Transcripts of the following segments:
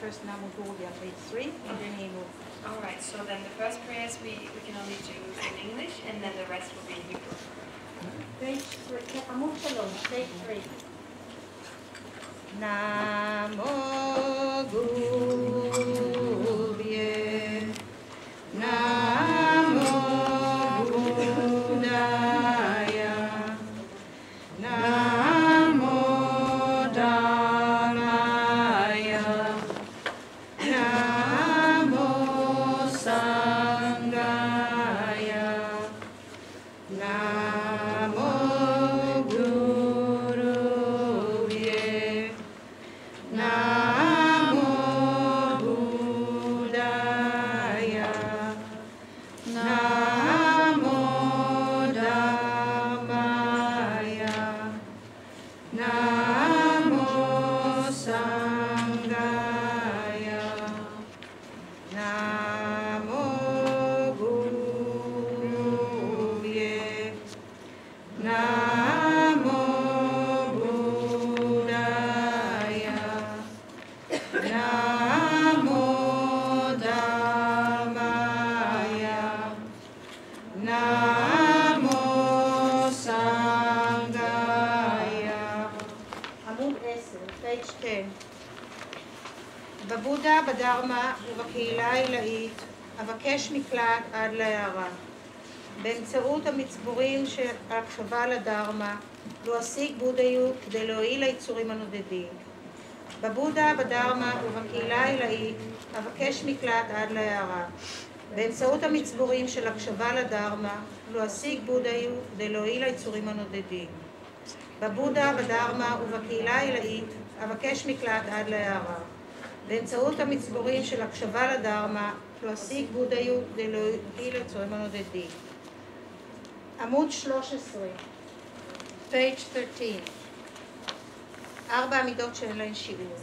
first Namo Gurgi on page 3, and then he will. All right, so then the first prayers we can only do in English, and then the rest will be in Hebrew. Page 3, עמוד 3, page 3. Namo Gurgi, Namo Buddhaya, Namo Dhammaya, Namo Sanghaya, Namo Guruvye, Namo Buddhaya, Namo Dhammaya, Namo Sanghaya, Namo Guruvye, Namo Buddhaya, Namo Dhammaya, Namo Sanghaya. עמוד 10, page 10. בבודה, בדהרמה ובקהילה העילאית אבקש מקלט עד להערה. באמצעות המצבורים של ההקשבה לדהרמה לא אשיג בודהיות כדי להועיל ליצורים הנודדים. בבודה, בדהרמה ובקהילה העילאית אבקש מקלט עד להערה. באמצעות המצבורים של הקשבה לדהרמה לא אשיג בודהיות כדי להועיל ליצורים הנודדים. בבודה, בדהרמה ובקהילה העילאית אבקש מקלט עד להערה. באמצעות המצבורים של הקשבה לדהרמה לא אשיג בודהיות כדי להועיל ליצורים הנודדים. עמוד 13, page 13. 4 עמידות שאין להן שיעור.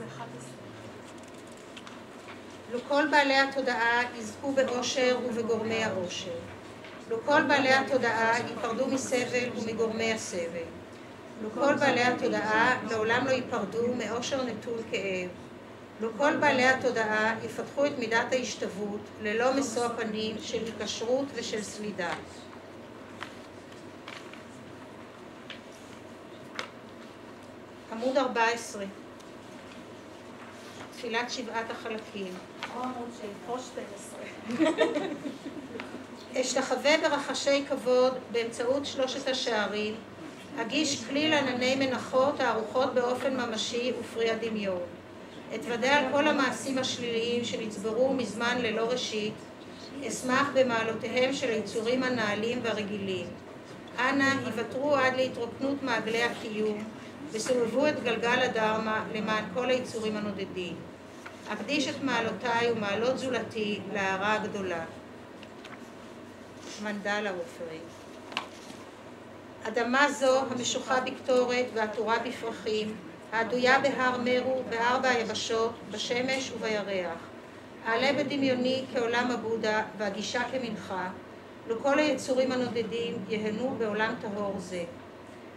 לו כל בעלי התודעה יזכו באושר ובגורמי האושר. לו כל בעלי התודעה ייפרדו מסבל ומגורמי הסבל. לו כל בעלי התודעה לעולם לא ייפרדו מאושר נטול כאב. לו כל בעלי התודעה יפתחו את מידת ההשתוות ללא משוא פנים של היקשרות ושל סלידה. עמוד 14, תפילת 7 החלקים. עמוד של 12. אשתחווה ברחשי כבוד באמצעות 3 השערים, אגיש כליל ענני מנחות הערוכות באופן ממשי ופרי הדמיון. אתוודע על כל המעשים השליליים שנצברו מזמן ללא ראשית, אשמח במעלותיהם של היצורים הנעלים והרגילים. אנא היוותרו עד להתרוקנות מעגלי הקיום, וסובבו את גלגל הדהרמה למען כל היצורים הנודדים. אקדיש את מעלותיי ומעלות זולתי להערה הגדולה. מנדלה עופרי. אדמה זו המשוחה בקטורת ועטורה בפרחים, העדויה בהר מרו, בארבע היבשות, בשמש ובירח. אעלה בדמיוני כעולם הבודה והגישה כמנחה, לכל היצורים הנודדים יהנו בעולם טהור זה.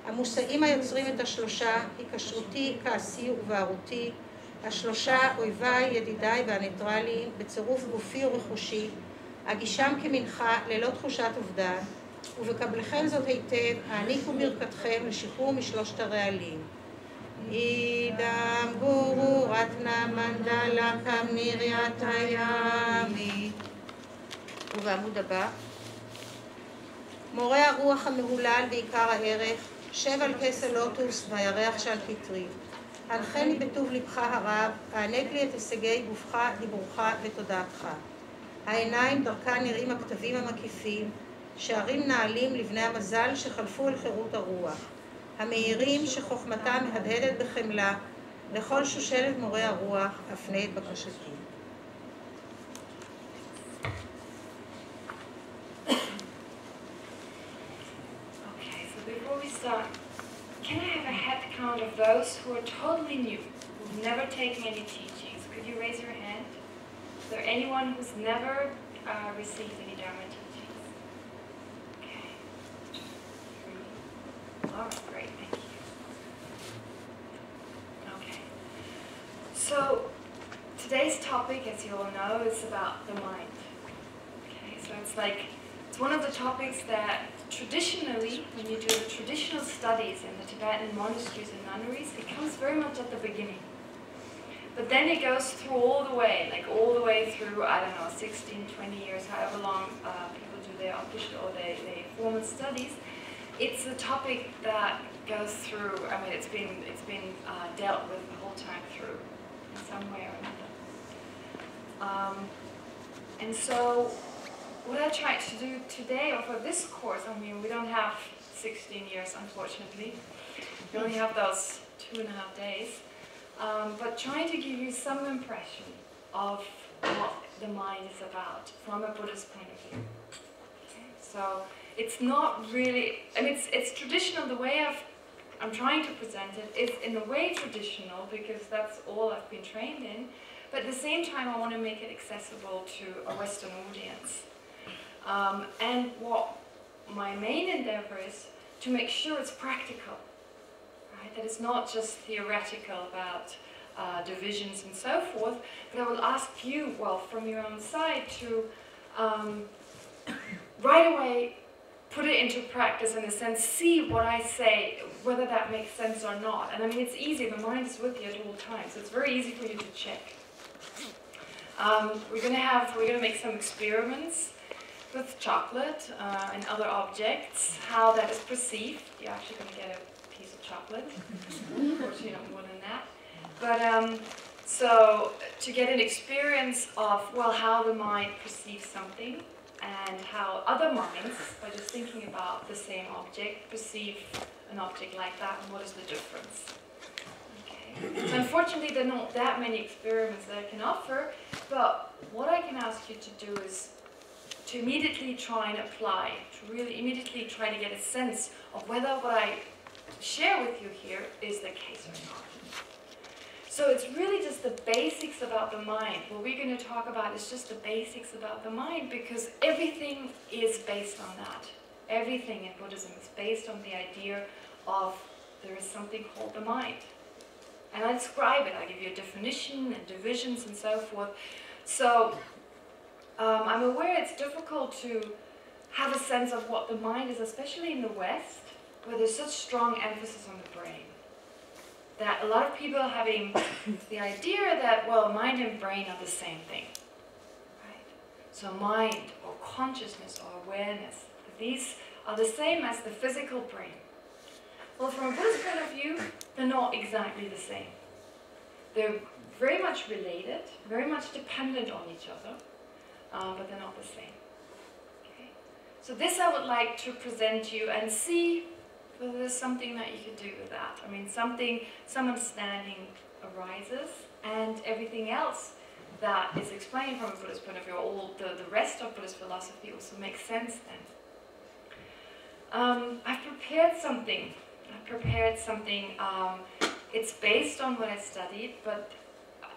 המושאים היוצרים את השלושה, היקשרותי, כעסי ובערותי, השלושה אויביי, ידידיי והניטרליים, בצירוף גופי ורכושי, הגישם כמנחה ללא תחושת אובדן, ובקבלכם זאת היטב, העניקו ברכתכם לשחרור משלושת הרעלים. אידם גורו רטנה מנדלה קמניריית הימי. ובעמוד הבא, מורה הרוח המהולל בעיקר הערך, שב על כס הלוטוס והירח שעל כתרי. הנחני בטוב לבך הרב, הענק לי את הישגי גופך, דיבורך ותודעתך. העיניים דרכן נראים הכתבים המקיפים, שערים נעלים לבני המזל שחלפו אל חירות הרוח. המאירים שחוכמתם מהדהדת בחמלה, לכל שושלת מורה הרוח, אפנה את בקשתי. Before we start, can I have a head count of those who are totally new, who've never taken any teachings? Could you raise your hand? Is there anyone who's never received any Dharma teachings? Okay. 3. All right, great, thank you. Okay. So, today's topic, as you all know, is about the mind. Okay, so it's one of the topics that traditionally, when you do the traditional studies in the Tibetan monasteries and nunneries, it comes very much at the beginning. But then it goes through all the way through, I don't know, 16, 20 years, however long people do their official or their formal studies. It's a topic that goes through, I mean, it's been dealt with the whole time through in some way or another. And so what I tried to do today, or for this course, I mean, we don't have 16 years, unfortunately. We only have those 2.5 days. But trying to give you some impression of what the mind is about from a Buddhist point of view. Okay? So it's not really, I mean, it's traditional. The way I'm trying to present it is in a way traditional because that's all I've been trained in. But at the same time, I want to make it accessible to a Western audience. And what my main endeavor is to make sure it's practical. Right? That it's not just theoretical about divisions and so forth, but I will ask you, well, from your own side to right away put it into practice, in a sense, see what I say, whether that makes sense or not. And I mean, it's easy, the mind is with you at all times, so it's very easy for you to check. We're gonna make some experiments with chocolate and other objects, how that is perceived. You're actually going to get a piece of chocolate. Unfortunately, not more than that. But so to get an experience of, well, how the mind perceives something and how other minds, by just thinking about the same object, perceive an object like that, and what is the difference. Okay. So unfortunately, there are not that many experiments that I can offer, but what I can ask you to do is to immediately try and apply, to really immediately try to get a sense of whether what I share with you here is the case or not. So it's really just the basics about the mind. What we're going to talk about is just the basics about the mind, because everything is based on that. Everything in Buddhism is based on the idea of there is something called the mind. And I describe it, I give you a definition and divisions and so forth. So I'm aware it's difficult to have a sense of what the mind is, especially in the West, where there's such strong emphasis on the brain. That a lot of people are having the idea that, well, mind and brain are the same thing. Right? So mind, or consciousness, or awareness, these are the same as the physical brain. Well, from a Buddhist point of view, they're not exactly the same. They're very much related, very much dependent on each other. But they're not the same. Okay. So this I would like to present you and see whether there's something that you could do with that. I mean, some understanding arises, and everything else that is explained from a Buddhist point of view, all the rest of Buddhist philosophy also makes sense then. I've prepared something. It's based on what I studied, but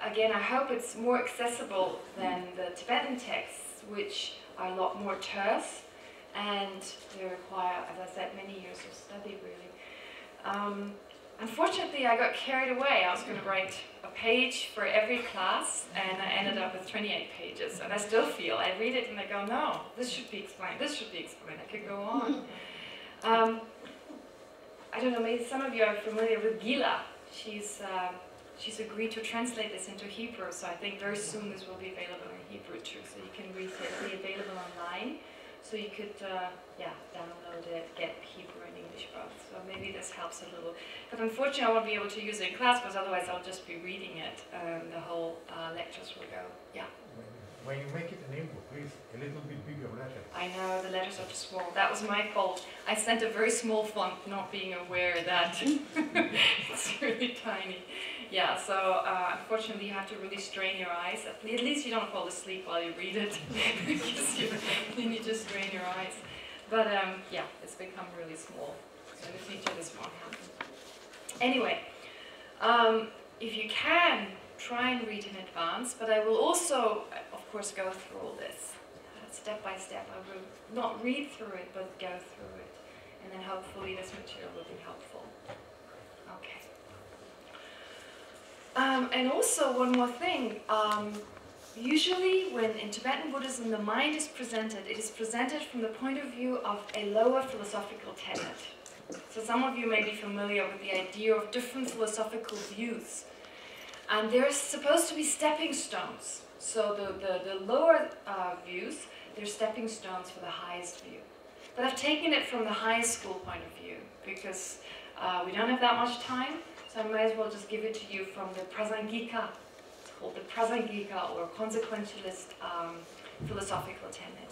again, I hope it's more accessible than the Tibetan texts, which are a lot more terse, and they require, as I said, many years of study, really. Unfortunately, I got carried away. I was going to write a page for every class, and I ended up with 28 pages. And I still feel, I read it and I go, no, this should be explained, this should be explained. I could go on. I don't know, maybe some of you are familiar with Gila. She's agreed to translate this into Hebrew, so I think very soon this will be available in Hebrew too, so you can read it. It'll be available online, so you could, download it, get Hebrew and English both. So maybe this helps a little. But unfortunately, I won't be able to use it in class, because otherwise I'll just be reading it. The whole lectures will go, yeah. When you make it an input, please, a little bit bigger letter. I know, the letters are too small. That was my fault. I sent a very small font, not being aware that it's really tiny. Yeah, so unfortunately you have to really strain your eyes. At least you don't fall asleep while you read it. Because you need to strain your eyes. But yeah, it's become really small. So in the future this won't happen. Anyway, if you can, try and read in advance, but I will also, of course, go through all this. Step by step. I will not read through it, but go through it. And then hopefully this material will be helpful. Okay. And also one more thing, usually when in Tibetan Buddhism the mind is presented, it is presented from the point of view of a lower philosophical tenet. So some of you may be familiar with the idea of different philosophical views. And they're supposed to be stepping stones. So the lower views, they're stepping stones for the highest view. But I've taken it from the high school point of view because we don't have that much time. So I might as well just give it to you from the Prasangika. It's called the Prasangika or consequentialist philosophical tenet.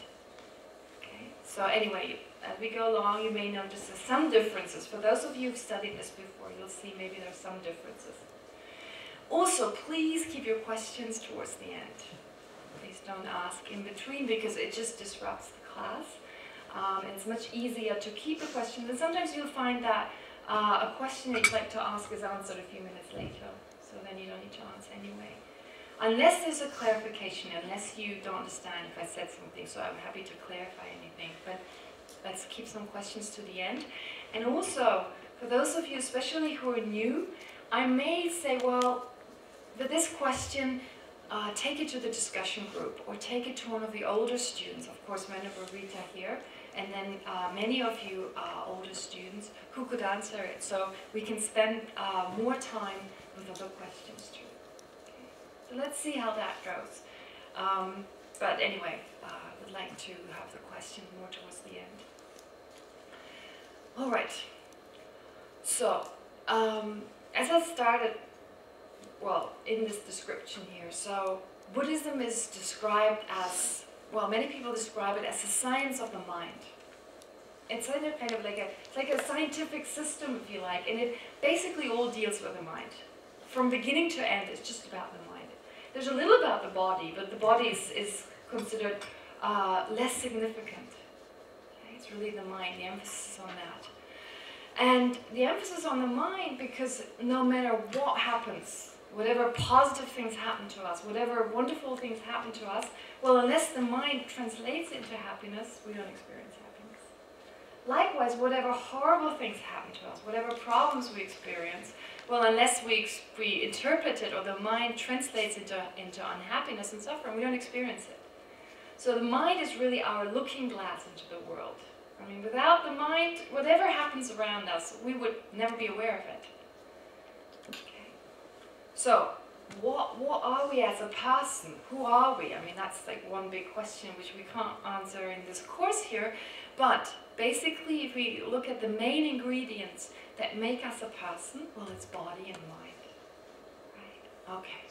Okay. So anyway, as we go along, you may notice there's some differences. For those of you who've studied this before, you'll see maybe there's some differences. Also, please keep your questions towards the end. Please don't ask in between because it just disrupts the class. And it's much easier to keep a question. And sometimes you'll find that a question that you'd like to ask is answered a few minutes later. So then you don't need to answer anyway. Unless there's a clarification, unless you don't understand if I said something. So I'm happy to clarify anything. But let's keep some questions to the end. And also, for those of you especially who are new, I may say, well, with this question, take it to the discussion group or take it to one of the older students. Of course, Venerable Рита here, and then many of you are older students who could answer it. So we can spend more time with other questions too. Okay. So let's see how that goes. But anyway, I would like to have the question more towards the end. All right. So, as I started, well, in this description here, so Buddhism is described as, well, many people describe it as the science of the mind. It's kind of like a scientific system, if you like, and it basically all deals with the mind. From beginning to end, it's just about the mind. There's a little about the body, but the body is considered less significant. Okay? It's really the mind, the emphasis on that. And the emphasis on the mind because no matter what happens, whatever positive things happen to us, whatever wonderful things happen to us, well, unless the mind translates into happiness, we don't experience happiness. Likewise, whatever horrible things happen to us, whatever problems we experience, well, unless we interpret it or the mind translates into unhappiness and suffering, we don't experience it. So the mind is really our looking glass into the world. I mean, without the mind, whatever happens around us, we would never be aware of it. Okay. So, what are we as a person? Who are we? I mean, that's like one big question which we can't answer in this course here. But basically, if we look at the main ingredients that make us a person, well, it's body and mind. Right? Okay.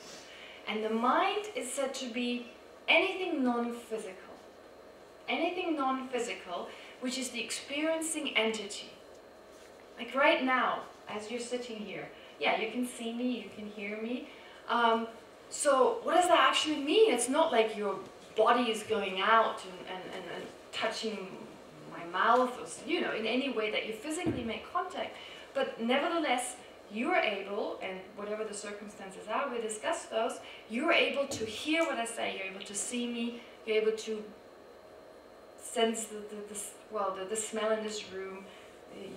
And the mind is said to be anything non-physical. Anything non-physical, which is the experiencing entity. Like right now, as you're sitting here, yeah, you can see me, you can hear me. So what does that actually mean? It's not like your body is going out and touching my mouth or, you know, in any way that you physically make contact. But nevertheless, you are able, and whatever the circumstances are, we discuss those, you're able to hear what I say, you're able to see me, you're able to sense the smell in this room,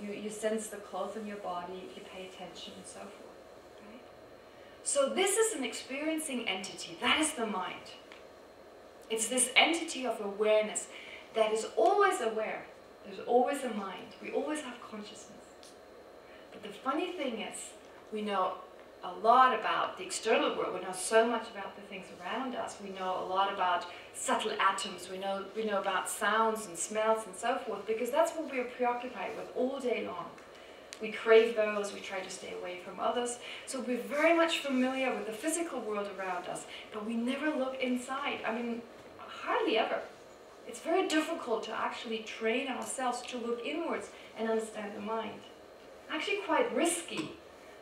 you sense the clothes on your body if you pay attention and so forth. Right? So this is an experiencing entity, that is the mind. It's this entity of awareness that is always aware. There's always a mind, we always have consciousness. But the funny thing is, we know a lot about the external world, we know so much about the things around us, we know a lot about subtle atoms, we know about sounds and smells and so forth, because that's what we're preoccupied with all day long. We crave those, we try to stay away from others, so we're very much familiar with the physical world around us, but we never look inside. I mean, hardly ever. It's very difficult to actually train ourselves to look inwards and understand the mind. Actually quite risky,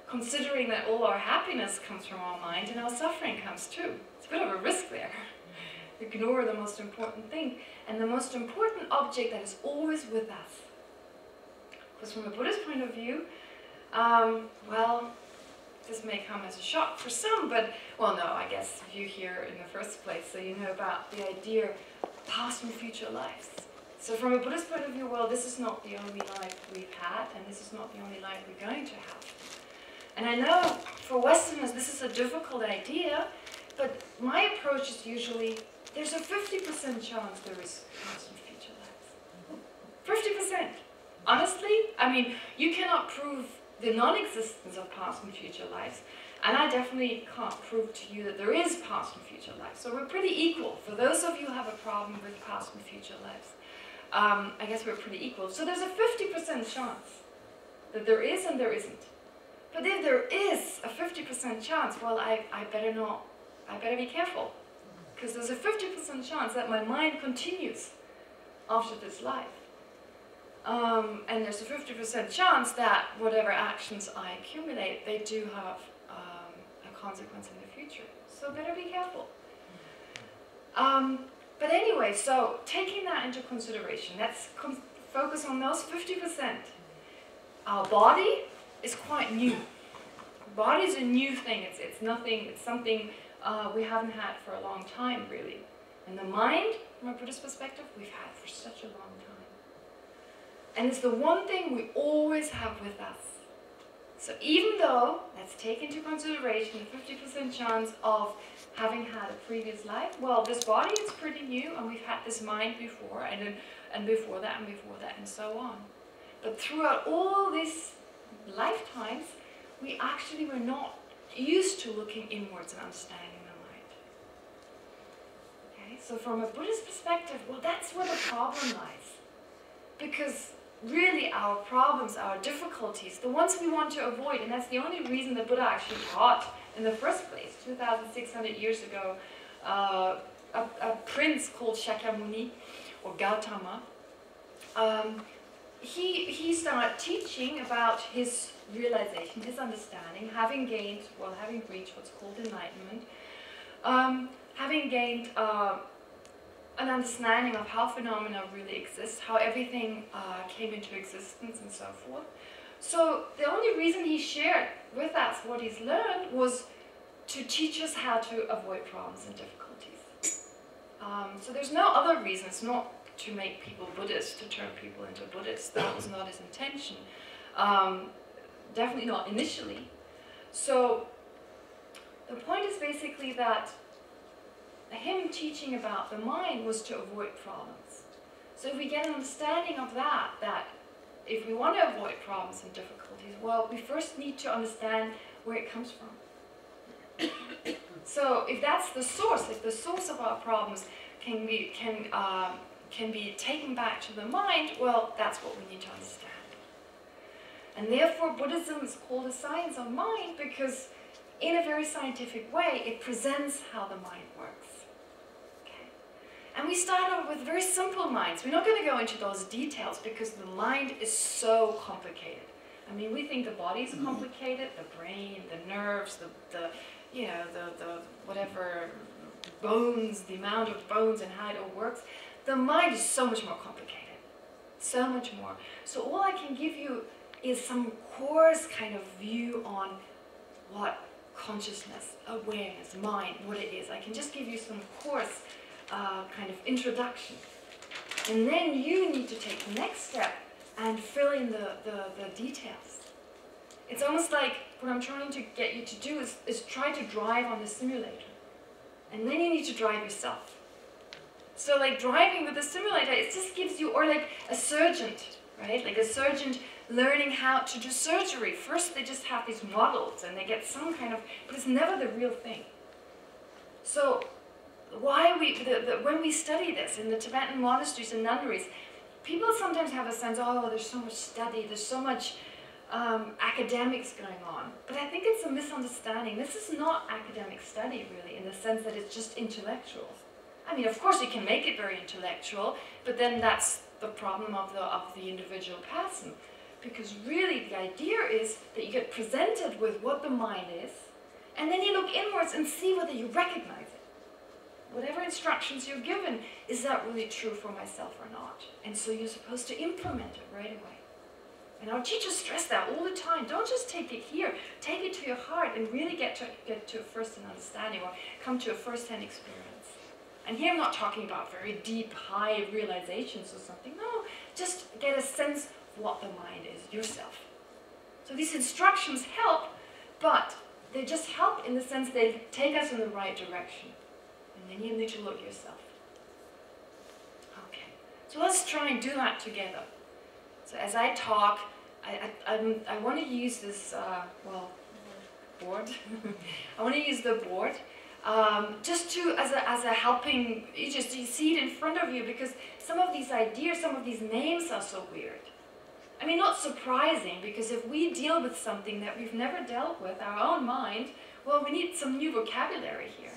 considering that all our happiness comes from our mind and our suffering comes too. It's a bit of a risk there. Ignore the most important thing, and the most important object that is always with us. Because from a Buddhist point of view, well, this may come as a shock for some, but, well, no, I guess you here in the first place, so you know about the idea of past and future lives. So from a Buddhist point of view, well, this is not the only life we've had, and this is not the only life we're going to have. And I know for Westerners this is a difficult idea, but my approach is usually there's a 50% chance there is past and future lives. 50%. Honestly, I mean, you cannot prove the non-existence of past and future lives, and I definitely can't prove to you that there is past and future lives. So we're pretty equal. For those of you who have a problem with past and future lives, I guess we're pretty equal. So there's a 50% chance that there is and there isn't. But if there is a 50% chance, well, I better be careful. Because there's a 50% chance that my mind continues after this life. And there's a 50% chance that whatever actions I accumulate, they do have a consequence in the future. So better be careful. But anyway, so taking that into consideration, let's focus on those 50%. Our body is quite new. Body is a new thing. It's nothing. It's something we haven't had for a long time, really. And the mind, from a Buddhist perspective, we've had for such a long time. And it's the one thing we always have with us. So even though, let's take into consideration the 50% chance of having had a previous life, well, this body is pretty new, and we've had this mind before, and before that, and before that, and so on. But throughout all these lifetimes, we actually were not used to looking inwards and understanding the mind. Okay, so from a Buddhist perspective, well, that's where the problem lies. Because really our problems, our difficulties, the ones we want to avoid, and that's the only reason the Buddha actually taught in the first place, 2,600 years ago, a prince called Shakyamuni, or Gautama, he started teaching about his realization, his understanding, having reached what's called enlightenment, having gained an understanding of how phenomena really exist, how everything came into existence and so forth. So the only reason he shared with us what he's learned was to teach us how to avoid problems and difficulties. So there's no other reason. It's not to make people Buddhist, to turn people into Buddhists. That was not his intention. Definitely not initially. So the point is basically that him teaching about the mind was to avoid problems. So if we get an understanding of that if we want to avoid problems and difficulties, well, we first need to understand where it comes from. So if that's the source, if the source of our problems can be taken back to the mind, well, that's what we need to understand. And therefore, Buddhism is called a science of mind because in a very scientific way, it presents how the mind works. Okay? And we start off with very simple minds. We're not going to go into those details because the mind is so complicated. I mean, we think the body is complicated, the brain, the nerves, the whatever bones, the amount of bones and how it all works. The mind is so much more complicated, so much more. So all I can give you is some coarse kind of view on what consciousness, awareness, mind, what it is. I can just give you some coarse kind of introduction. And then you need to take the next step and fill in the details. It's almost like what I'm trying to get you to do is try to drive on the simulator. And then you need to drive yourself. So like driving with a simulator, it just gives you, or like a surgeon, right? Like a surgeon learning how to do surgery. First they just have these models and they get some kind of, but it's never the real thing. So when we study this in the Tibetan monasteries and nunneries, people sometimes have a sense, oh, there's so much study, there's so much academics going on. But I think it's a misunderstanding. This is not academic study, really, in the sense that it's just intellectual. I mean, of course, you can make it very intellectual, but then that's the problem of the individual person. Because really, the idea is that you get presented with what the mind is, and then you look inwards and see whether you recognize it. Whatever instructions you're given, is that really true for myself or not? And so you're supposed to implement it right away. And our teachers stress that all the time. Don't just take it here. Take it to your heart and really get to a first-hand understanding or come to a first-hand experience. And here I'm not talking about very deep, high realizations or something. No, just get a sense of what the mind is yourself. So these instructions help but they just help in the sense they take us in the right direction. And then you need to look yourself. Okay, so let's try and do that together. So as I talk, I want to use this, board. I want to use the board just to, as a helping, you see it in front of you, because some of these ideas, some of these names are so weird. I mean, not surprising, because if we deal with something that we've never dealt with, our own mind, well, we need some new vocabulary here.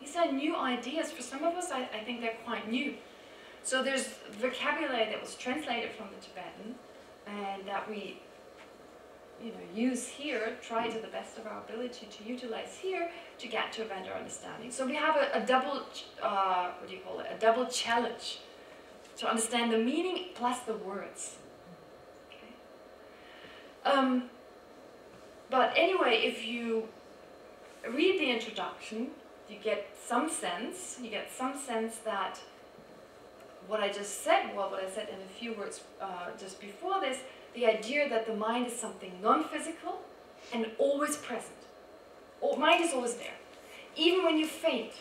These are new ideas. For some of us, I think they're quite new. So there's vocabulary that was translated from the Tibetan, and that we use here, try to the best of our ability to utilize here to get to a better understanding. So we have a double, a double challenge to understand the meaning plus the words. Okay. But anyway, if you read the introduction, you get some sense that what I just said, well, what I said in a few words just before this, the idea that the mind is something non-physical and always present. Mind is always there. Even when you faint.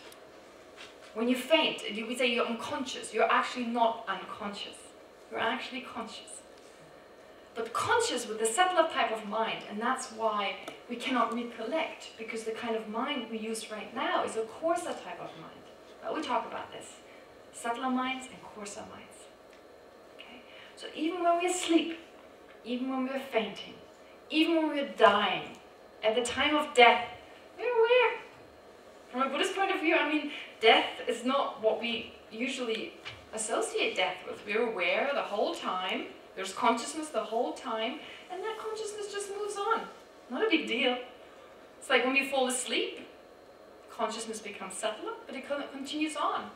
When you faint, we say you're unconscious. You're actually not unconscious. You're actually conscious. But conscious with the subtler type of mind, and that's why we cannot recollect, because the kind of mind we use right now is a coarser type of mind. But we talk about this. Subtler minds and coarser minds. Okay? So even when we're asleep, even when we're fainting, even when we're dying, at the time of death, we're aware. From a Buddhist point of view, I mean, death is not what we usually associate death with. We're aware the whole time, there's consciousness the whole time, and that consciousness just moves on. Not a big deal. It's like when we fall asleep, consciousness becomes subtler, but it continues on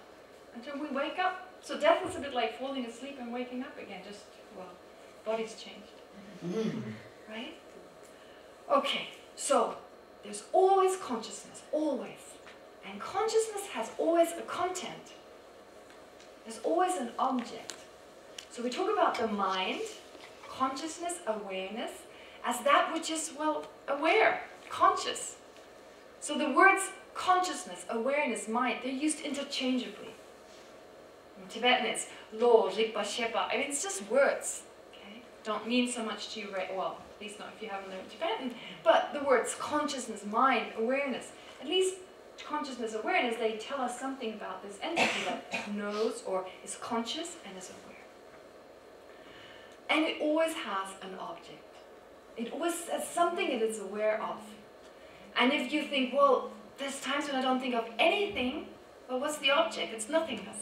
until we wake up. So death is a bit like falling asleep and waking up again, just, well, body's changed. Right? Okay, so there's always consciousness, always. And consciousness has always a content. There's always an object. So we talk about the mind, consciousness, awareness, as that which is, well, aware, conscious. So the words consciousness, awareness, mind, they're used interchangeably. In Tibetan it's lo, ripa, shepa. I mean, it's just words. Don't mean so much to you, right? Well, at least not if you haven't learned Tibetan, but the words consciousness, mind, awareness, at least consciousness, awareness, they tell us something about this entity that knows or is conscious and is aware. And it always has an object. It always has something it is aware of. And if you think, well, there's times when I don't think of anything, well, what's the object? It's nothingness.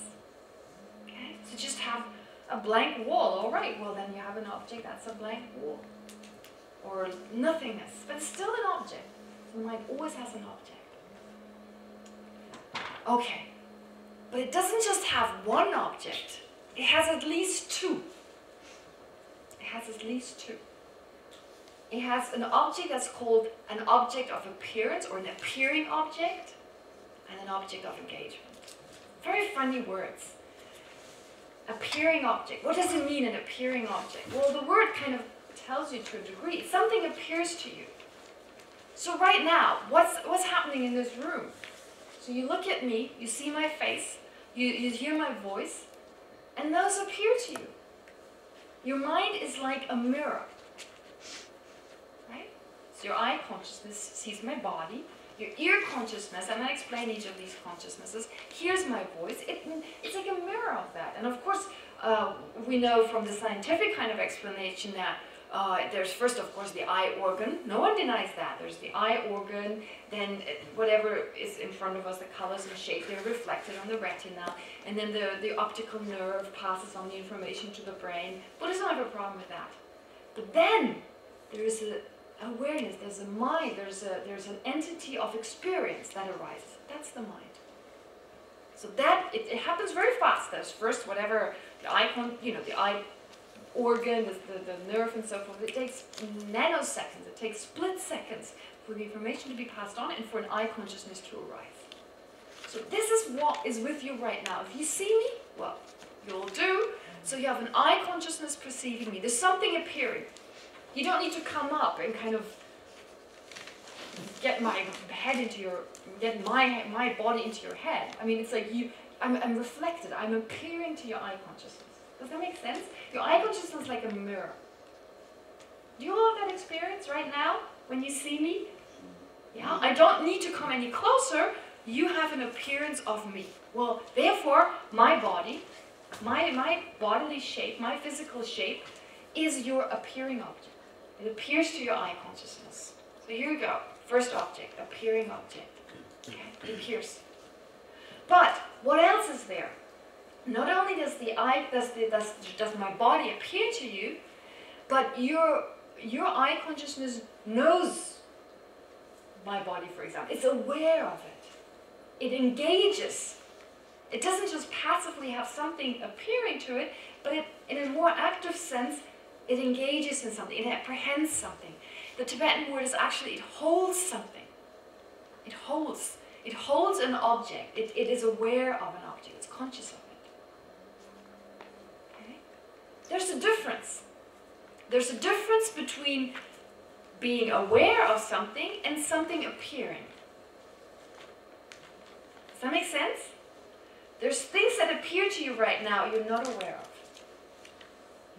Okay? So just have a blank wall. All right, well then you have an object that's a blank wall. Or nothingness, but it's still an object. So the mind always has an object. Okay, but it doesn't just have one object. It has at least two. It has at least two. It has an object that's called an object of appearance, or an appearing object, and an object of engagement. Very funny words. Appearing object. What does it mean, an appearing object? Well, the word kind of tells you to a degree. Something appears to you. So right now, what's happening in this room? So you look at me, you see my face, you hear my voice, and those appear to you. Your mind is like a mirror. Right? So your eye consciousness sees my body. Your ear consciousness, and I explain each of these consciousnesses, hears my voice. It's like a mirror of that. And of course, we know from the scientific kind of explanation that there's first, of course, the eye organ. No one denies that. There's the eye organ, then whatever is in front of us, the colors and shapes, they're reflected on the retina, and then the optical nerve passes on the information to the brain. Buddhists don't have a problem with that. But then there is awareness, there's a mind, there's an entity of experience that arises. That's the mind. So that it happens very fast. There's first whatever the icon, the eye organ, the nerve and so forth. It takes nanoseconds, it takes split seconds for the information to be passed on and for an eye consciousness to arise. So this is what is with you right now. If you see me, well, you'll do. So you have an eye consciousness perceiving me. There's something appearing. You don't need to come up and kind of get my head into your, get my body into your head. I mean, it's like I'm reflected. I'm appearing to your eye consciousness. Does that make sense? Your eye consciousness is like a mirror. Do you all have that experience right now when you see me? Yeah, I don't need to come any closer. You have an appearance of me. Well, therefore, my body, my bodily shape, my physical shape, is your appearing object. It appears to your eye consciousness. So here we go. First object, appearing object. Okay, it appears. But what else is there? Not only does does my body appear to you, but your eye consciousness knows my body, for example. It's aware of it. It engages. It doesn't just passively have something appearing to it, but in a more active sense, it engages in something. It apprehends something. The Tibetan word is actually, it holds something. It holds. It holds an object. It is aware of an object. It's conscious of it. Okay? There's a difference. There's a difference between being aware of something and something appearing. Does that make sense? There's things that appear to you right now you're not aware of.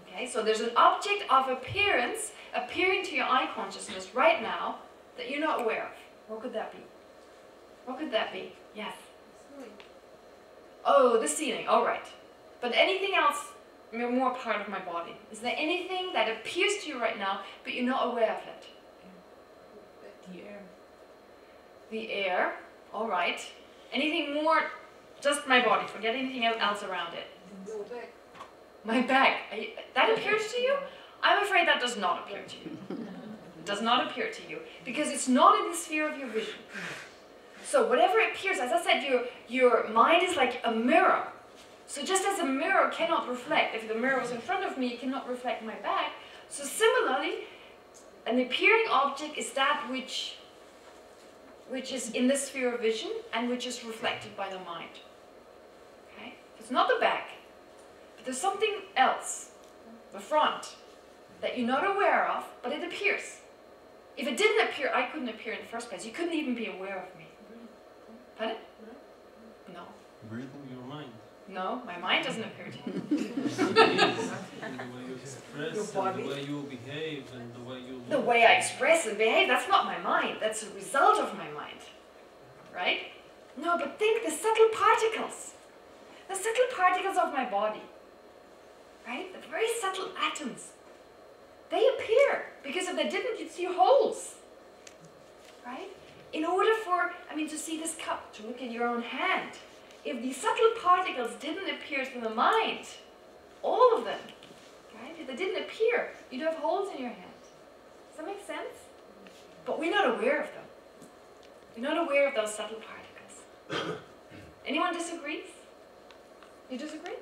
Okay, so there's an object of appearance appearing to your eye consciousness right now that you're not aware of. What could that be? What could that be? Yes? Oh, the ceiling. All right. But anything else more part of my body? Is there anything that appears to you right now but you're not aware of it? The air. The air. All right. Anything more? Just my body. Forget anything else around it. Your back. My back. That appears to you? I'm afraid that does not appear to you. It does not appear to you because it's not in the sphere of your vision. So whatever appears, as I said, your mind is like a mirror. So just as a mirror cannot reflect, if the mirror was in front of me, it cannot reflect my back. So similarly, an appearing object is that which is in the sphere of vision and which is reflected by the mind. Okay? It's not the back, but there's something else, the front, that you're not aware of, but it appears. If it didn't appear, I couldn't appear in the first place. You couldn't even be aware of me. Pardon? No. Breathing your mind. No, my mind doesn't appear to you. The way you express, and the way you behave, and the way you look. The way I express and behave, that's not my mind. That's a result of my mind. Right? No, but think the subtle particles. The subtle particles of my body. Right? The very subtle atoms. They appear. Because if they didn't, you'd see holes. Right? In order for, to see this cup, to look at your own hand, if the subtle particles didn't appear to the mind, all of them, right? If they didn't appear, you'd have holes in your hand. Does that make sense? But we're not aware of them. We're not aware of those subtle particles. Anyone disagrees? You disagree?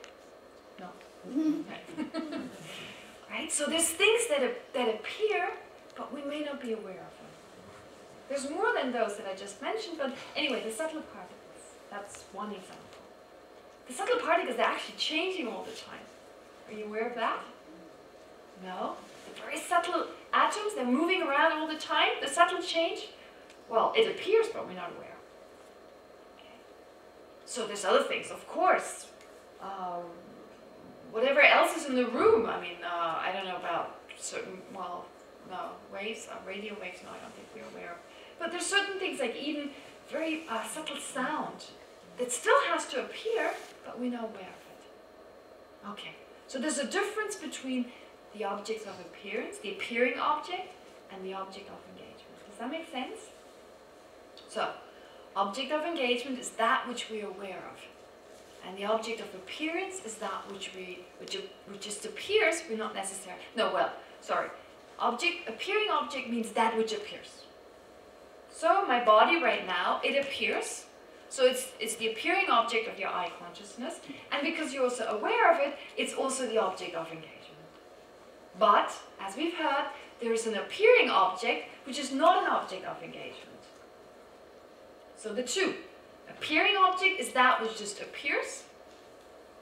No. Right. Right? So there's things that appear, but we may not be aware of them. There's more than those that I just mentioned, but anyway, the subtle particles, that's one example. The subtle particles, they're actually changing all the time. Are you aware of that? No? The very subtle atoms, they're moving around all the time. The subtle change, well, it appears, but we're not aware. Okay. So there's other things, of course. Whatever else is in the room, I don't know about certain, waves, radio waves, no, I don't think we're aware of. But there's certain things like even very subtle sound that still has to appear, but we're not aware of it. Okay, so there's a difference between the objects of appearance, the appearing object, and the object of engagement. Does that make sense? So, object of engagement is that which we're aware of. And the object of appearance is that which just appears, we're not necessarily, appearing object means that which appears. So my body right now, it appears. So it's the appearing object of your eye consciousness. And because you're also aware of it, it's also the object of engagement. But, as we've heard, there is an appearing object which is not an object of engagement. So the two. Appearing object is that which just appears.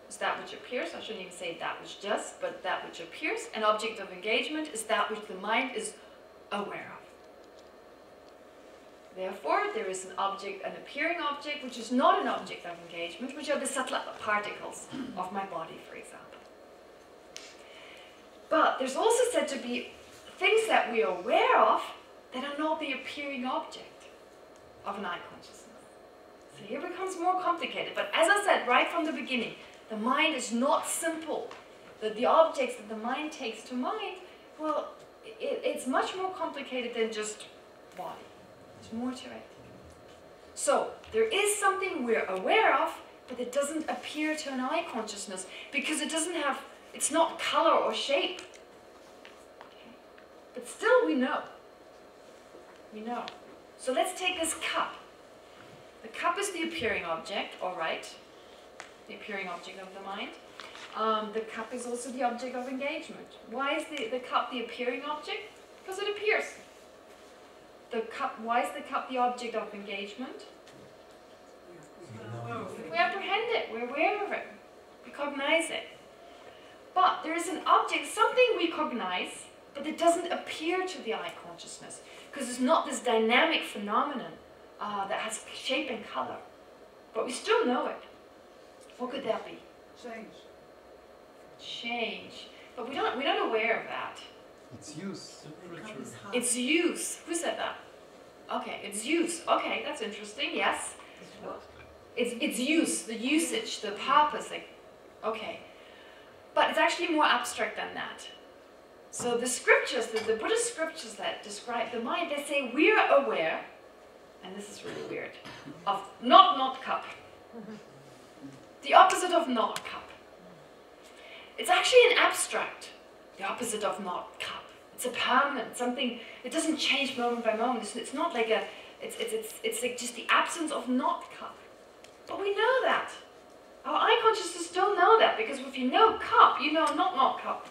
Is that which appears. I shouldn't even say that which does, but that which appears. An object of engagement is that which the mind is aware of. Therefore, there is an object, an appearing object, which is not an object of engagement, which are the subtle particles of my body, for example. But there's also said to be things that we are aware of that are not the appearing object of an eye consciousness. So here it becomes more complicated. But as I said right from the beginning, the mind is not simple. The objects that the mind takes to mind, well, it's much more complicated than just body. There's more to it. So there is something we're aware of, but it doesn't appear to an eye consciousness because it doesn't have, it's not color or shape. Okay. But still we know. We know. So let's take this cup. The cup is the appearing object, all right. The appearing object of the mind. The cup is also the object of engagement. Why is the cup the appearing object? Because it appears. Why is the cup the object of engagement? We apprehend it, we're aware of it, we cognize it. But there is an object, something we cognize, but it doesn't appear to the eye consciousness, because it's not this dynamic phenomenon that has shape and color. But we still know it. What could that be? Change. Change. But we're not aware of that. It's use. It's use. Who said that? Okay, it's use. Okay, that's interesting. Yes. It's use, the usage, the purpose. Like, okay. But it's actually more abstract than that. So the scriptures, the Buddhist scriptures that describe the mind, they say we're aware, and this is really weird, of not cup. The opposite of not cup. It's actually an abstract. The opposite of not cup. It's a permanent, something, it doesn't change moment by moment. It's not like a, it's like just the absence of not cup. But we know that. Our eye consciousness don't know that, because if you know cup, you know not cup.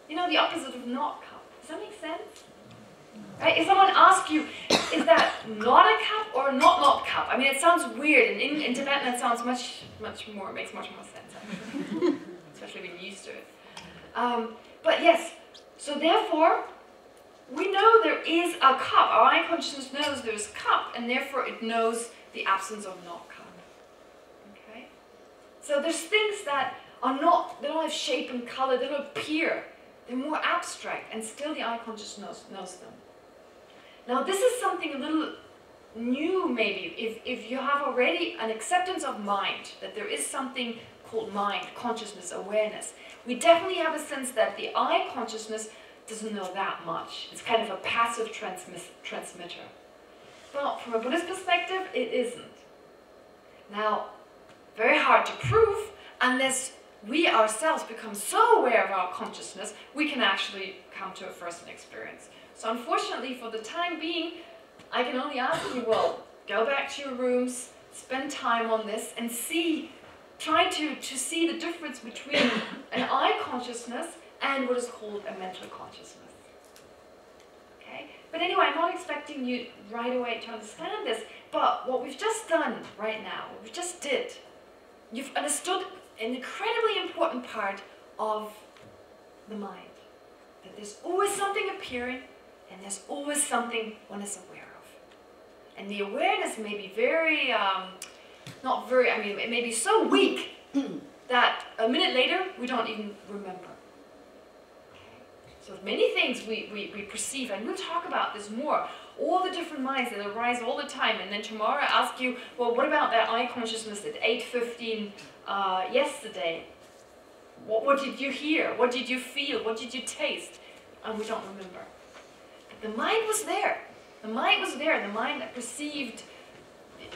You know the opposite of not cup. Does that make sense? Right? If someone asks you, is that not a cup or not cup? I mean, it sounds weird, and in Tibetan it sounds much more, it makes much more sense, actually. Especially when you're used to it. But yes, so therefore, we know there is a cup. Our eye consciousness knows there's a cup, and therefore it knows the absence of not cup. Okay? So there's things that are not, they don't have shape and color, they don't appear. They're more abstract, and still the eye consciousness knows them. Now this is something a little new maybe, if you have already an acceptance of mind, that there is something called mind, consciousness, awareness. We definitely have a sense that the eye consciousness doesn't know that much. It's kind of a passive transmitter. But from a Buddhist perspective, it isn't. Now, very hard to prove unless we ourselves become so aware of our consciousness, we can actually come to a first-hand experience. So unfortunately, for the time being, I can only ask you, well, go back to your rooms, spend time on this, and see, try to see the difference between an eye consciousness and what is called a mental consciousness. Okay? But anyway, I'm not expecting you right away to understand this, but what we've just done right now, what we just did, you've understood an incredibly important part of the mind. That there's always something appearing, and there's always something one is aware of. And the awareness may be very, not very, I mean, it may be so weak that a minute later we don't even remember. Okay. So many things we perceive, and we'll talk about this more, all the different minds that arise all the time, and then tomorrow I ask you, well, what about that eye consciousness at 8:15 yesterday? What did you hear? What did you feel? What did you taste? And we don't remember. But the mind was there. The mind was there. The mind that perceived,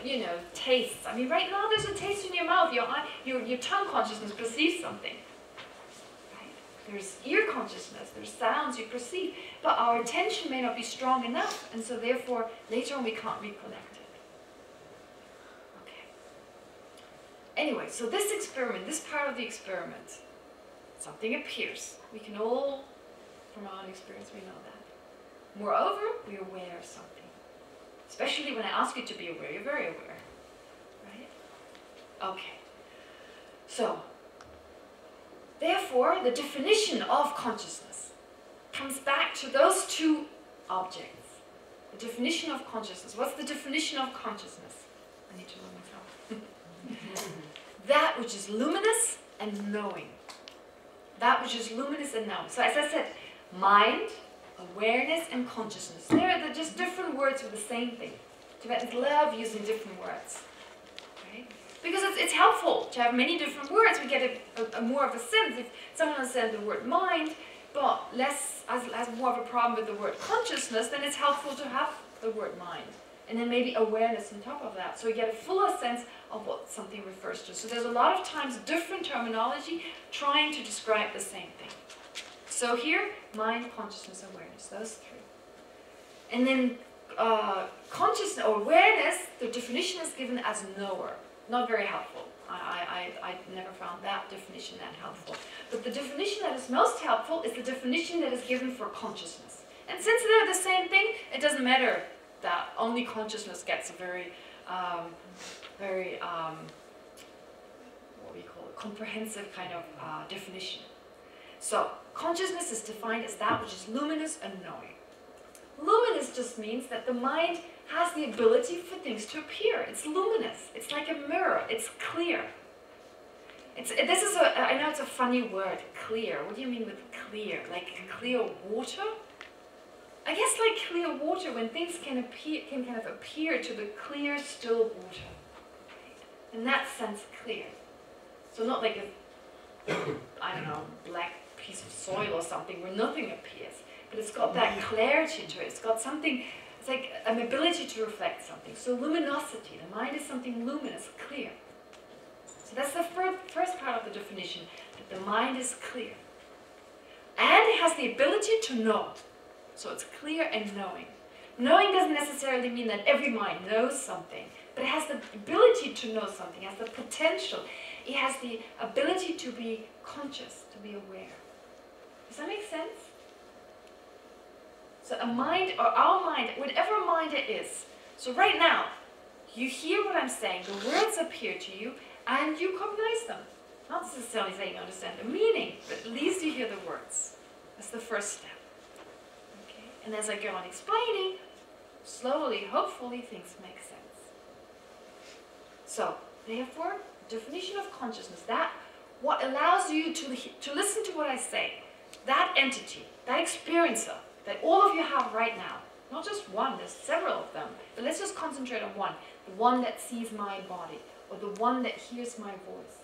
you know, tastes. I mean, right now there's a taste in your mouth. Your tongue consciousness perceives something. Right? There's ear consciousness. There's sounds you perceive. But our attention may not be strong enough, and so therefore later on we can't recollect it. Okay. Anyway, so this experiment, this part of the experiment, something appears. We can all, from our own experience, we know that. Moreover, we're aware of something. Especially when I ask you to be aware, you're very aware. Right? Okay. So, therefore, the definition of consciousness comes back to those two objects. The definition of consciousness. What's the definition of consciousness? I need to learn myself. That which is luminous and knowing. That which is luminous and knowing. So as I said, mind, awareness, and consciousness. They're just different words for the same thing. Tibetans love using different words. Right? Because it's helpful to have many different words. We get a more of a sense. If someone has said the word mind, but has more of a problem with the word consciousness, then it's helpful to have the word mind. And then maybe awareness on top of that. So you get a fuller sense of what something refers to. So there's a lot of times different terminology trying to describe the same thing. So here, mind, consciousness, awareness, those three. And then consciousness or awareness, the definition is given as knower. Not very helpful. I never found that definition that helpful. But the definition that is most helpful is the definition that is given for consciousness. And since they're the same thing, it doesn't matter that only consciousness gets a very what we call a comprehensive kind of definition. So consciousness is defined as that which is luminous and knowing. Luminous just means that the mind has the ability for things to appear. It's luminous. It's like a mirror. It's clear. I know it's a funny word, clear. What do you mean with clear? Like clear water? I guess like clear water, when things can kind of appear to the clear, still water. In that sense, clear. So not like a, I don't know, black piece of soil or something where nothing appears. But it's got that clarity to it. It's got something, it's like an ability to reflect something. So luminosity, the mind is something luminous, clear. So that's the first part of the definition, that the mind is clear. And it has the ability to know. So it's clear and knowing. Knowing doesn't necessarily mean that every mind knows something, but it has the ability to know something, it has the potential. It has the ability to be conscious, to be aware. Does that make sense? So a mind, or our mind, whatever mind it is. So right now, you hear what I'm saying, the words appear to you, and you cognize them. Not necessarily saying you understand the meaning, but at least you hear the words. That's the first step. Okay? And as I go on explaining, slowly, hopefully, things make sense. So, therefore, definition of consciousness, that what allows you to listen to what I say, that entity, that experiencer, that all of you have right now, not just one, there's several of them, but let's just concentrate on one, the one that sees my body, or the one that hears my voice.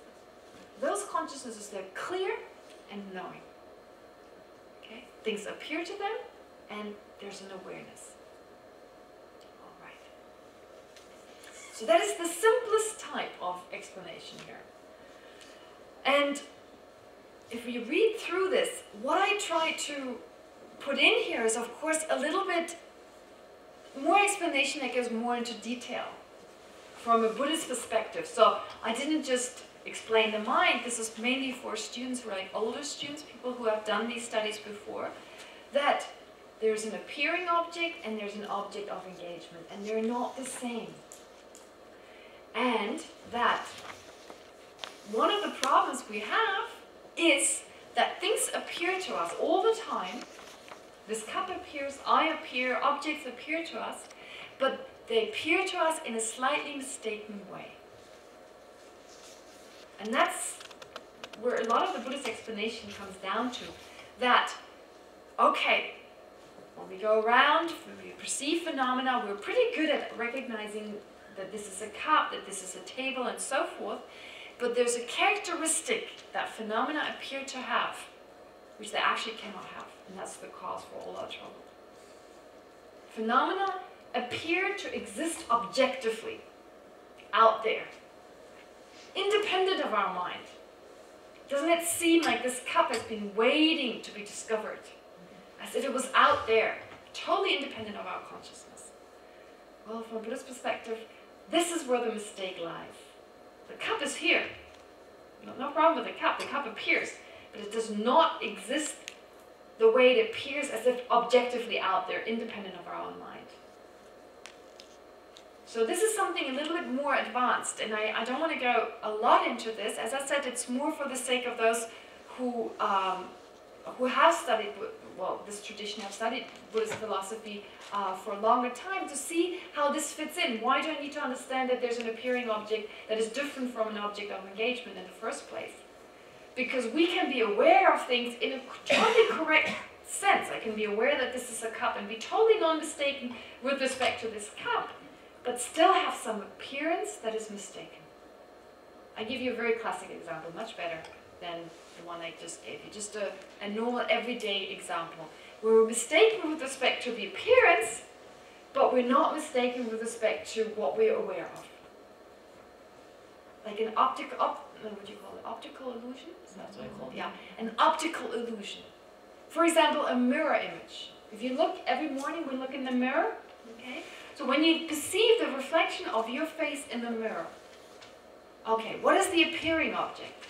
Those consciousnesses, they're clear and knowing. Okay? Things appear to them, and there's an awareness. All right. So that is the simplest type of explanation here. And if we read through this, what I try to put in here is, of course, a little bit more explanation that goes more into detail from a Buddhist perspective. So I didn't just explain the mind. This is mainly for students who are like older students, people who have done these studies before, that there's an appearing object and there's an object of engagement, and they're not the same. And that one of the problems we have is that things appear to us all the time. This cup appears, I appear, objects appear to us, but they appear to us in a slightly mistaken way. And that's where a lot of the Buddhist explanation comes down to. That, okay, when we go around, when we perceive phenomena, we're pretty good at recognizing that this is a cup, that this is a table, and so forth. But there's a characteristic that phenomena appear to have, which they actually cannot have. And that's the cause for all our trouble. Phenomena appear to exist objectively, out there, independent of our mind. Doesn't it seem like this cup has been waiting to be discovered? As if it was out there, totally independent of our consciousness. Well, from a Buddhist perspective, this is where the mistake lies. The cup is here. No problem with the cup. The cup appears, but it does not exist the way it appears, as if objectively out there, independent of our own mind. So this is something a little bit more advanced, and I don't want to go a lot into this. As I said, it's more for the sake of those who who have studied, well, this tradition have studied Buddhist philosophy for a longer time to see how this fits in. Why do I need to understand that there's an appearing object that is different from an object of engagement in the first place? Because we can be aware of things in a totally correct sense. I can be aware that this is a cup and be totally non-mistaken with respect to this cup, but still have some appearance that is mistaken. I give you a very classic example, much better than the one I just gave you. Just a normal everyday example. We're mistaken with respect to the appearance, but we're not mistaken with respect to what we're aware of. Like an what do you call it? Optical illusion? That's what I call it. Yeah, an optical illusion. For example, a mirror image. If you look every morning, we look in the mirror. Okay. So when you perceive the reflection of your face in the mirror, okay, what is the appearing object?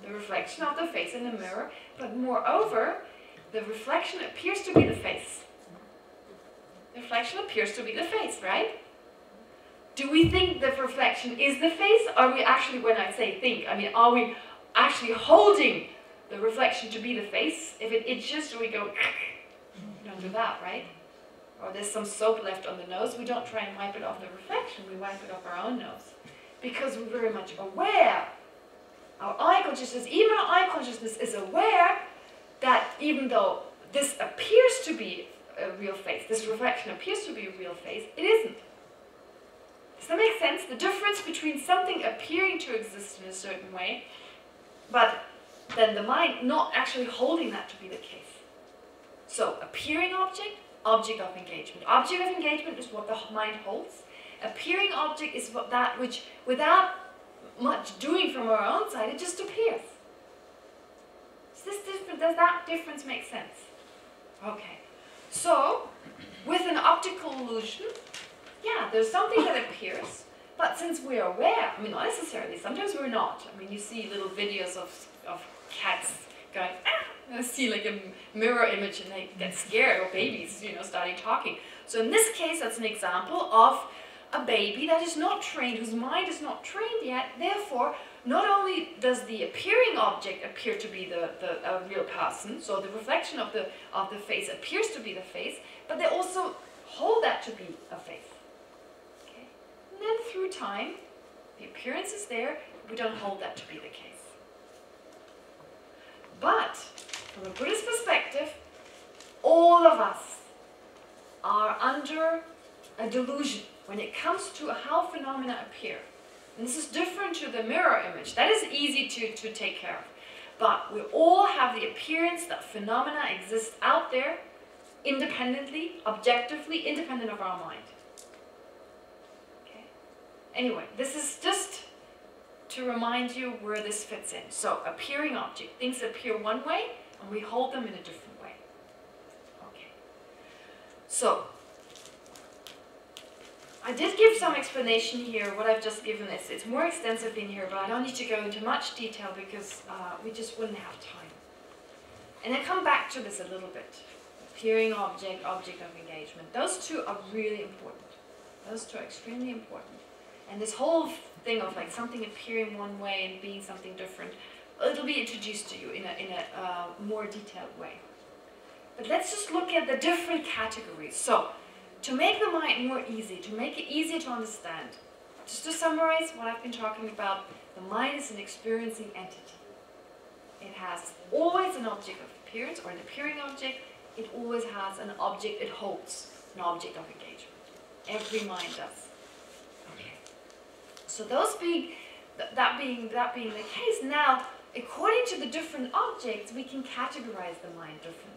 The reflection of the face in the mirror, but moreover, the reflection appears to be the face. The reflection appears to be the face, right? Do we think the reflection is the face? Are we actually, when I say think, I mean, are we actually holding the reflection to be the face? If it itches, we go, we don't do that, right? Or there's some soap left on the nose, we don't try and wipe it off the reflection, we wipe it off our own nose. Because we're very much aware. Our eye consciousness, even our eye consciousness is aware that even though this appears to be a real face, this reflection appears to be a real face, it isn't. Does that make sense? The difference between something appearing to exist in a certain way, but then the mind not actually holding that to be the case. So, appearing object, object of engagement. Object of engagement is what the mind holds. Appearing object is that which, without much doing from our own side, it just appears. Does that difference make sense? Okay. So, with an optical illusion, yeah, there's something that appears, but since we're aware, I mean, not necessarily, sometimes we're not. I mean, you see little videos of cats going, ah, I see like a mirror image and they get scared, or babies, you know, starting talking. So in this case, that's an example of a baby that is not trained, whose mind is not trained yet. Therefore, not only does the appearing object appear to be a real person, so the reflection of the face appears to be the face, but they also hold that to be a face. Okay? And then through time, the appearance is there, we don't hold that to be the case. But, from a Buddhist perspective, all of us are under a delusion when it comes to how phenomena appear. And this is different to the mirror image. That is easy to take care of. But we all have the appearance that phenomena exist out there, independently, objectively, independent of our mind. Okay? Anyway, this is just to remind you where this fits in. So, appearing object. Things appear one way, and we hold them in a different way. Okay. So, I did give some explanation here. What I've just given is, it's more extensive in here, but I don't need to go into much detail because we just wouldn't have time. And I come back to this a little bit. Appearing object, object of engagement. Those two are really important. Those two are extremely important. And this whole thing of like something appearing one way and being something different, it'll be introduced to you in a more detailed way. But let's just look at the different categories. So, to make the mind more easy, to make it easier to understand, just to summarize what I've been talking about, the mind is an experiencing entity. It has always an object of appearance, or an appearing object. It always has an object it holds, an object of engagement. Every mind does. Okay. So those that being the case, now, according to the different objects, we can categorize the mind differently.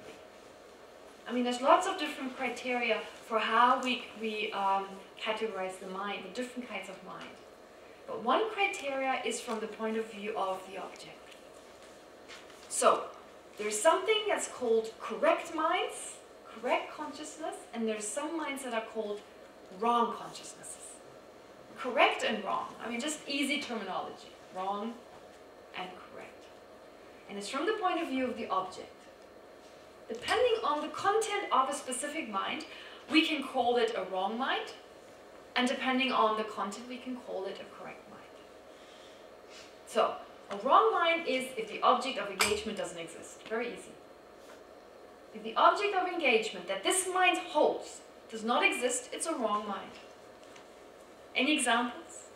I mean, there's lots of different criteria for how we categorize the mind, the different kinds of mind. But one criteria is from the point of view of the object. So, there's something that's called correct minds, correct consciousness, and there's some minds that are called wrong consciousnesses. Correct and wrong. I mean, just easy terminology. Wrong and correct. And it's from the point of view of the object. Depending on the content of a specific mind, we can call it a wrong mind, and depending on the content, we can call it a correct mind. So, A wrong mind is if the object of engagement doesn't exist. Very easy. If the object of engagement that this mind holds does not exist, it's a wrong mind. Any examples?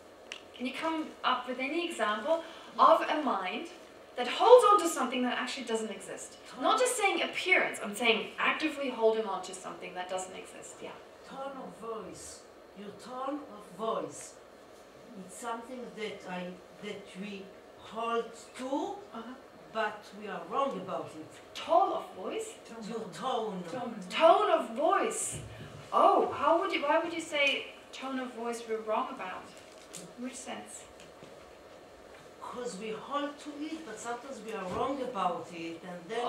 Can you come up with any example of a mind that holds on to something that actually doesn't exist? Not just saying appearance, I'm saying actively holding on to something that doesn't exist. Yeah. Tone of voice. Your tone of voice. It's something that we hold to, but we are wrong about it. Tone of voice? Your tone. Tone of voice. Oh, why would you say tone of voice we're wrong about? In which sense? Because we hold to it, but sometimes we are wrong about it, and then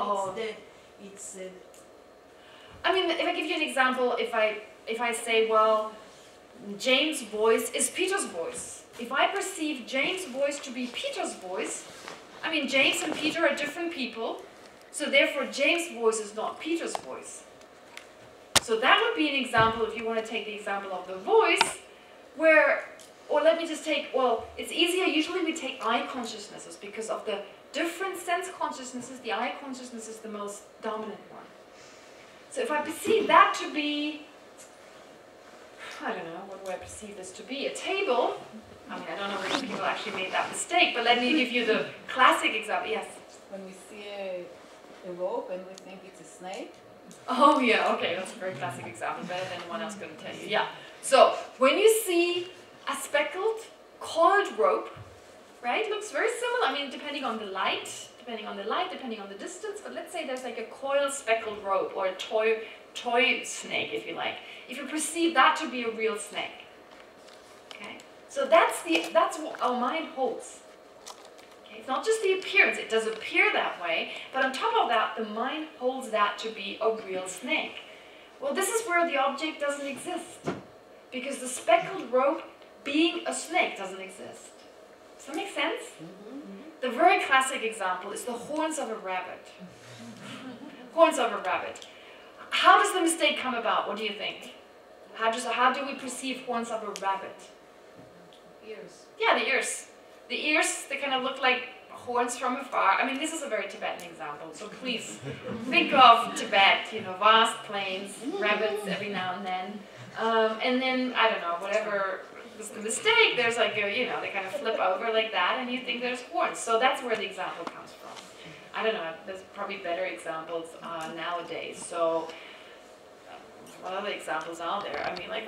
I mean, if I give you an example, if I say, well, James' voice is Peter's voice. If I perceive James' voice to be Peter's voice, I mean, James and Peter are different people, so therefore James' voice is not Peter's voice. So that would be an example, if you want to take the example of the voice, where, or let me just take, well, it's easier, usually we take eye consciousnesses, because of the different sense consciousnesses, the eye consciousness is the most dominant one. So if I perceive that to be, I don't know, what do I perceive this to be? A table. I mean, I don't know which people actually made that mistake, but let me give you the classic example. Yes? When we see a rope and we think it's a snake. Oh yeah, okay, that's a very classic example, better than anyone else going to tell you. Yeah. So, when you see a speckled, coiled rope, right, looks very similar. I mean, depending on the light, depending on the distance, but let's say there's like a coiled speckled rope or a toy snake, if you like. If you perceive that to be a real snake, okay? So that's what our mind holds. Okay? It's not just the appearance, it does appear that way, but on top of that, the mind holds that to be a real snake. Well, this is where the object doesn't exist, because the speckled rope being a snake doesn't exist. Does that make sense? The very classic example is the horns of a rabbit. Horns of a rabbit. How does the mistake come about? What do you think? How do we perceive horns of a rabbit? Ears. Yeah, the ears. The ears, they kind of look like horns from afar. I mean, this is a very Tibetan example, so please think of Tibet, you know, vast plains, rabbits every now and then. And then, I don't know, whatever was the mistake, there's like a, you know, they kind of flip over like that and you think there's horns. So that's where the example comes from. I don't know, there's probably better examples nowadays. So, what other examples are there? I mean, like,